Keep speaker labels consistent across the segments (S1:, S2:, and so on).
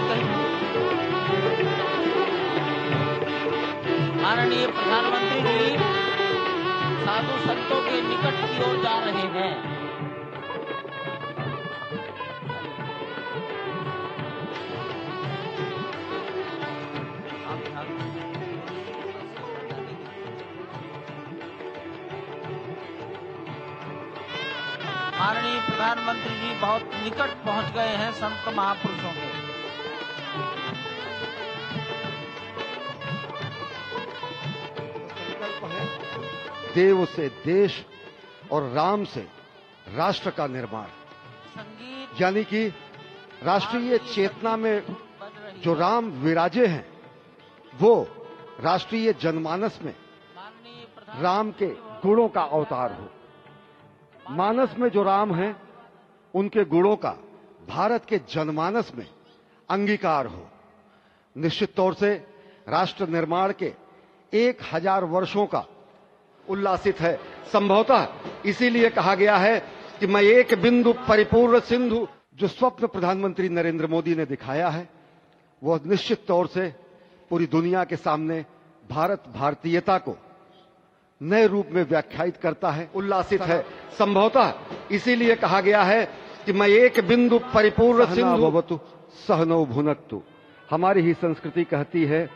S1: कही। माननीय प्रधानमंत्री जी साधु संतों के निकट की ओर जा रहे हैं। माननीय प्रधानमंत्री जी बहुत निकट पहुंच गए हैं संत महापुरुषों के।
S2: देव से देश और राम से राष्ट्र का निर्माण, यानी कि राष्ट्रीय चेतना में जो राम विराजे हैं वो राष्ट्रीय जनमानस में राम के गुणों का अवतार हो। मानस में जो राम हैं उनके गुणों का भारत के जनमानस में अंगीकार हो। निश्चित तौर से राष्ट्र निर्माण के 1000 वर्षों का उल्लासित है। संभवतः इसीलिए कहा गया है कि मैं एक बिंदु परिपूर्ण सिंधु, जो स्वप्न प्रधानमंत्री नरेंद्र मोदी ने दिखाया है वह निश्चित तौर से पूरी दुनिया के सामने भारत भारतीयता को नए रूप में व्याख्यायित करता है, उल्लासित है। संभवतः इसीलिए कहा गया है कि मैं एक बिंदु परिपूर्ण सिंधु भवतु सहनौ भुनक्तु। हमारी ही संस्कृति कहती है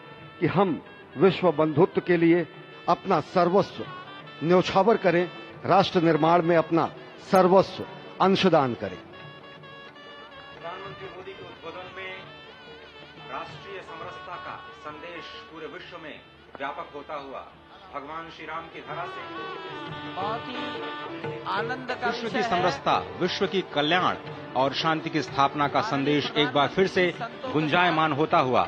S2: कि हम विश्व बंधुत्व के लिए अपना सर्वस्व न्यौछावर करें, राष्ट्र निर्माण में अपना सर्वस्व अंशदान करें।
S3: प्रधानमंत्री मोदी के उद्बोधन में राष्ट्रीय समरसता का संदेश पूरे विश्व में व्यापक होता हुआ भगवान श्री राम की धरा से
S1: बहुत ही आनंद का
S3: विश्व की समरसता, विश्व की कल्याण और शांति की स्थापना का संदेश एक बार फिर से गुंजायमान होता हुआ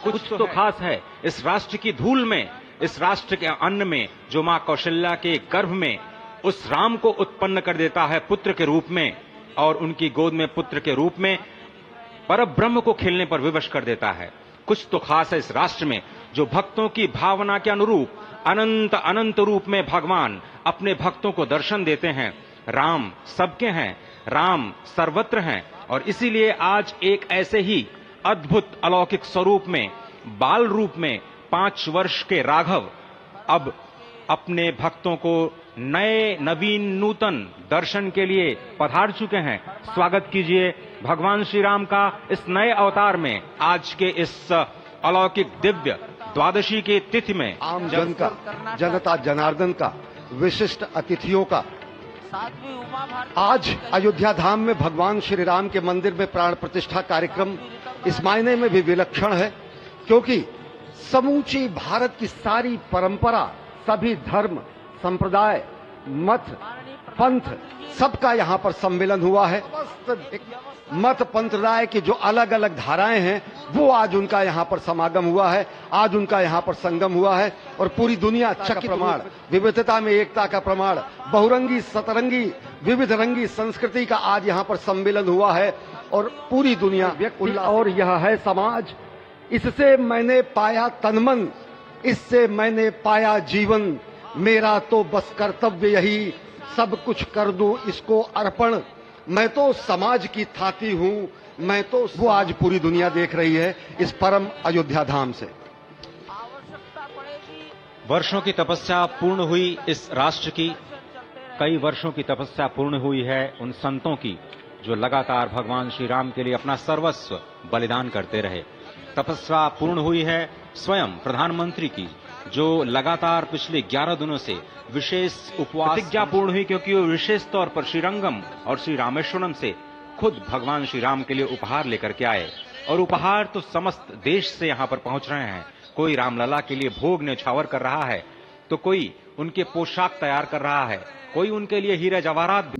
S3: कुछ तो खास है इस राष्ट्र की धूल में, इस राष्ट्र के अन्न में जो मां कौशल्या के गर्भ में उस राम को उत्पन्न कर देता है पुत्र के रूप में, और उनकी गोद में पुत्र के रूप में परब्रह्म को खेलने पर विवश कर देता है। कुछ तो खास है इस राष्ट्र में जो भक्तों की भावना के अनुरूप अनंत अनंत रूप में भगवान अपने भक्तों को दर्शन देते हैं। राम सबके हैं, राम सर्वत्र हैं, और इसीलिए आज एक ऐसे ही अद्भुत अलौकिक स्वरूप में, बाल रूप में 5 वर्ष के राघव अब अपने भक्तों को नए नवीन नूतन दर्शन के लिए पधार चुके हैं। स्वागत कीजिए भगवान श्री राम का इस नए अवतार में आज के इस अलौकिक दिव्य द्वादशी की तिथि में।
S2: आम जन का, जनता जनार्दन का, विशिष्ट अतिथियों का आज अयोध्या धाम में भगवान श्री राम के मंदिर में प्राण प्रतिष्ठा कार्यक्रम इस मायने में भी विलक्षण है क्योंकि समूची भारत की सारी परंपरा, सभी धर्म, संप्रदाय, मत, पंथ, सबका यहाँ पर सम्मेलन हुआ है। मत पंथराय की जो अलग अलग धाराएं हैं वो आज उनका यहाँ पर समागम हुआ है, आज उनका यहाँ पर संगम हुआ है, और पूरी दुनिया चकित प्रमाण, विविधता में एकता का प्रमाण, बहुरंगी सतरंगी विविध रंगी संस्कृति का आज यहाँ पर सम्मेलन हुआ है और पूरी दुनिया व्यक्ति और यह है समाज। इससे मैंने पाया तनमन, इससे मैंने पाया जीवन, मेरा तो बस कर्तव्य यही, सब कुछ कर दूं इसको अर्पण, मैं तो समाज की थाती हूं, मैं तो वो आज पूरी दुनिया देख रही है इस परम अयोध्या धाम से।
S3: वर्षों की तपस्या पूर्ण हुई इस राष्ट्र की, कई वर्षों की तपस्या पूर्ण हुई है उन संतों की जो लगातार भगवान श्री राम के लिए अपना सर्वस्व बलिदान करते रहे। तपस्या पूर्ण हुई है स्वयं प्रधानमंत्री की जो लगातार पिछले 11 दिनों से विशेष उपवास प्रतिज्ञा पूर्ण हुई, क्योंकि वो विशेष तौर पर श्रीरंगम और श्री रामेश्वरम से खुद भगवान श्री राम के लिए उपहार लेकर के आए, और उपहार तो समस्त देश से यहाँ पर पहुंच रहे हैं। कोई रामलला के लिए भोग न्यौछावर कर रहा है, तो कोई उनके पोशाक तैयार कर रहा है, कोई उनके लिए हीरे जवाहरात